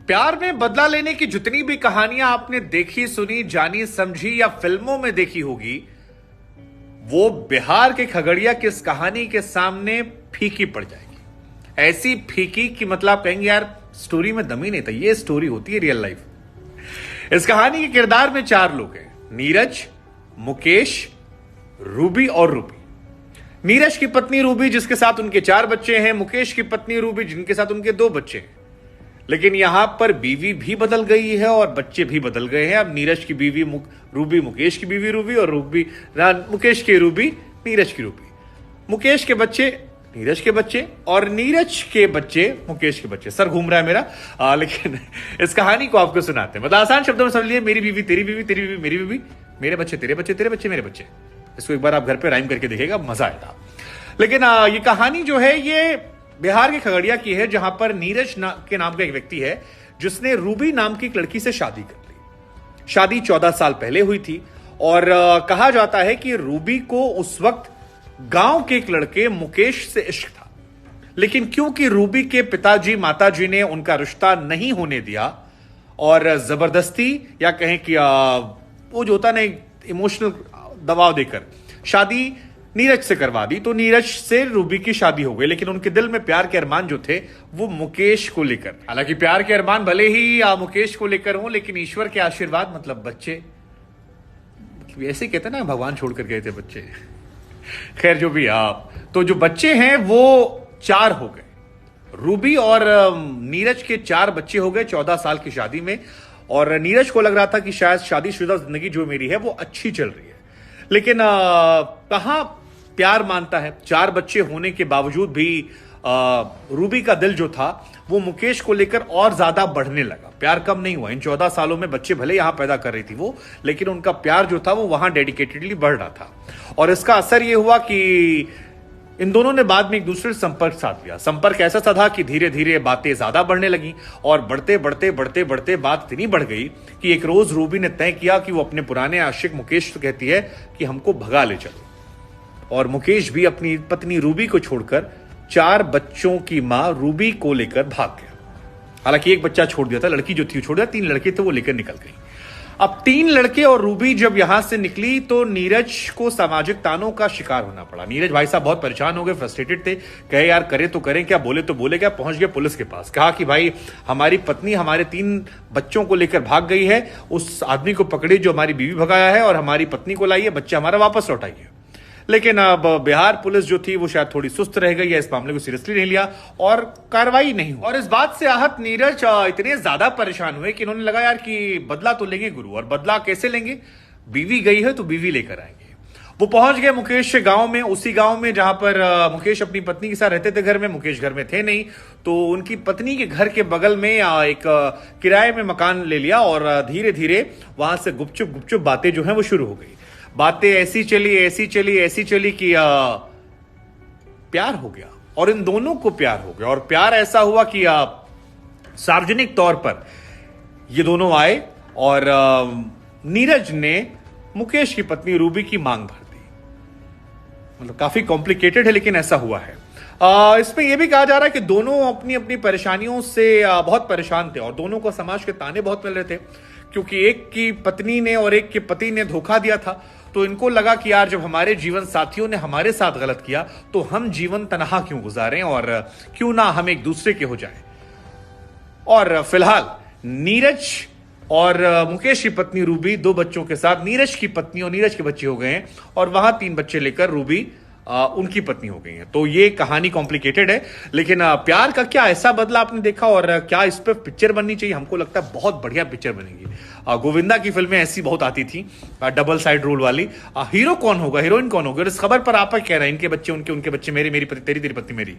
प्यार में बदला लेने की जितनी भी कहानियां आपने देखी, सुनी, जानी, समझी या फिल्मों में देखी होगी, वो बिहार के खगड़िया की इस कहानी के सामने फीकी पड़ जाएगी। ऐसी फीकी कि मतलब आप कहेंगे यार स्टोरी में दम ही नहीं था, ये स्टोरी होती है रियल लाइफ। इस कहानी के किरदार में 4 लोग हैं, नीरज, मुकेश, रूबी और रूबी। नीरज की पत्नी रूबी जिसके साथ उनके 4 बच्चे हैं, मुकेश की पत्नी रूबी जिनके साथ उनके 2 बच्चे हैं। लेकिन यहां पर बीवी भी बदल गई है और बच्चे भी बदल गए हैं। अब नीरज की बीवी रूबी मुकेश की बीवी रूबी और मुकेश की रूबी नीरज की रूबी। मुकेश के बच्चे नीरज के बच्चे और नीरज के बच्चे मुकेश के बच्चे। सर घूम रहा है मेरा, लेकिन इस कहानी को आपको सुनाते हैं। मतलब आसान शब्दों में समझ लीजिए, मेरी बीवी तेरी बीवी, तेरी बीवी मेरी बीवी, मेरे बच्चे तेरे बच्चे, तेरे बच्चे मेरे बच्चे। इसको एक बार आप घर पे राइम करके देखिएगा, मजा आएगा। लेकिन ये कहानी जो है ये बिहार के खगड़िया की है, जहां पर नीरज के नाम का एक व्यक्ति है जिसने रूबी नाम की एक लड़की से शादी कर ली। शादी 14 साल पहले हुई थी और कहा जाता है कि रूबी को उस वक्त गांव के एक लड़के मुकेश से इश्क था। लेकिन क्योंकि रूबी के पिताजी माताजी ने उनका रिश्ता नहीं होने दिया और जबरदस्ती या कहें कि वो जो होता ना इमोशनल दबाव देकर शादी नीरज से करवा दी, तो नीरज से रूबी की शादी हो गई। लेकिन उनके दिल में प्यार के अरमान जो थे वो मुकेश को लेकर। हालांकि प्यार के अरमान भले ही मुकेश को लेकर हों, लेकिन ईश्वर के आशीर्वाद मतलब बच्चे, मतलब ऐसे कहते ना भगवान छोड़कर गए थे बच्चे। खैर जो भी आप, तो जो बच्चे हैं वो 4 हो गए। रूबी और नीरज के 4 बच्चे हो गए 14 साल की शादी में। और नीरज को लग रहा था कि शायद शादीशुदा जिंदगी जो मेरी है वो अच्छी चल रही है। लेकिन कहां प्यार मानता है। 4 बच्चे होने के बावजूद भी रूबी का दिल जो था वो मुकेश को लेकर और ज्यादा बढ़ने लगा। प्यार कम नहीं हुआ। इन 14 सालों में बच्चे भले यहां पैदा कर रही थी वो, लेकिन उनका प्यार जो था वो वहां डेडिकेटेडली बढ़ रहा था। और इसका असर ये हुआ कि इन दोनों ने बाद में एक दूसरे से संपर्क साध लिया। संपर्क ऐसा साधा कि धीरे धीरे बातें ज्यादा बढ़ने लगी और बढ़ते बढ़ते बढ़ते बढ़ते बात इतनी बढ़ गई कि एक रोज रूबी ने तय किया कि वो अपने पुराने आशिक मुकेश से कहती है कि हमको भगा ले चलो। और मुकेश भी अपनी पत्नी रूबी को छोड़कर 4 बच्चों की मां रूबी को लेकर भाग गया। हालांकि एक बच्चा छोड़ दिया था, लड़की जो थी छोड़ दिया, 3 लड़के थे वो लेकर निकल गई। अब 3 लड़के और रूबी जब यहां से निकली तो नीरज को सामाजिक तानों का शिकार होना पड़ा। नीरज भाई साहब बहुत परेशान हो गए, फ्रस्ट्रेटेड थे। कहे यार करें तो करें क्या, बोले तो बोले क्या। पहुंच गए पुलिस के पास, कहा कि भाई हमारी पत्नी हमारे 3 बच्चों को लेकर भाग गई है, उस आदमी को पकड़े जो हमारी बीवी भगाया है और हमारी पत्नी को लाइए, बच्चा हमारा वापस लौटाइए। लेकिन अब बिहार पुलिस जो थी वो शायद थोड़ी सुस्त रह गई है, इस मामले को सीरियसली नहीं लिया और कार्रवाई नहीं हुई। और इस बात से आहत नीरज इतने ज्यादा परेशान हुए कि इन्होंने लगा यार कि बदला तो लेंगे गुरु। और बदला कैसे लेंगे, बीवी गई है तो बीवी लेकर आएंगे। वो पहुंच गए मुकेश के गांव में, उसी गांव में जहां पर मुकेश अपनी पत्नी के साथ रहते थे घर में। मुकेश घर में थे नहीं, तो उनकी पत्नी के घर के बगल में एक किराए में मकान ले लिया और धीरे धीरे वहां से गुपचुप गुपचुप बातें जो है वो शुरू हो गई। बातें ऐसी चली कि प्यार हो गया और इन दोनों को प्यार हो गया। और प्यार ऐसा हुआ कि सार्वजनिक तौर पर ये दोनों आए और नीरज ने मुकेश की पत्नी रूबी की मांग भर दी। मतलब काफी कॉम्प्लिकेटेड है लेकिन ऐसा हुआ है। इसमें यह भी कहा जा रहा है कि दोनों अपनी अपनी परेशानियों से बहुत परेशान थे और दोनों को समाज के ताने बहुत मिल रहे थे, क्योंकि एक की पत्नी ने और एक के पति ने धोखा दिया था। तो इनको लगा कि यार जब हमारे जीवन साथियों ने हमारे साथ गलत किया तो हम जीवन तनहा क्यों गुजारें और क्यों ना हम एक दूसरे के हो जाएं। और फिलहाल नीरज और मुकेश की पत्नी रूबी 2 बच्चों के साथ, नीरज की पत्नी और नीरज के बच्चे हो गए हैं और वहां 3 बच्चे लेकर रूबी उनकी पत्नी हो गई है। तो ये कहानी कॉम्प्लिकेटेड है, लेकिन प्यार का क्या ऐसा बदला आपने देखा और क्या इस पर पिक्चर बननी चाहिए? हमको लगता है बहुत बढ़िया पिक्चर बनेगी। गोविंदा की फिल्में ऐसी बहुत आती थी, डबल साइड रोल वाली। हीरो कौन होगा, हीरोइन कौन होगा, इस खबर पर आप क्या कह रहे हैं? इनके बच्चे उनके, उनके बच्चे मेरे, मेरी पत्नी तेरी, तेरी पत्नी मेरी।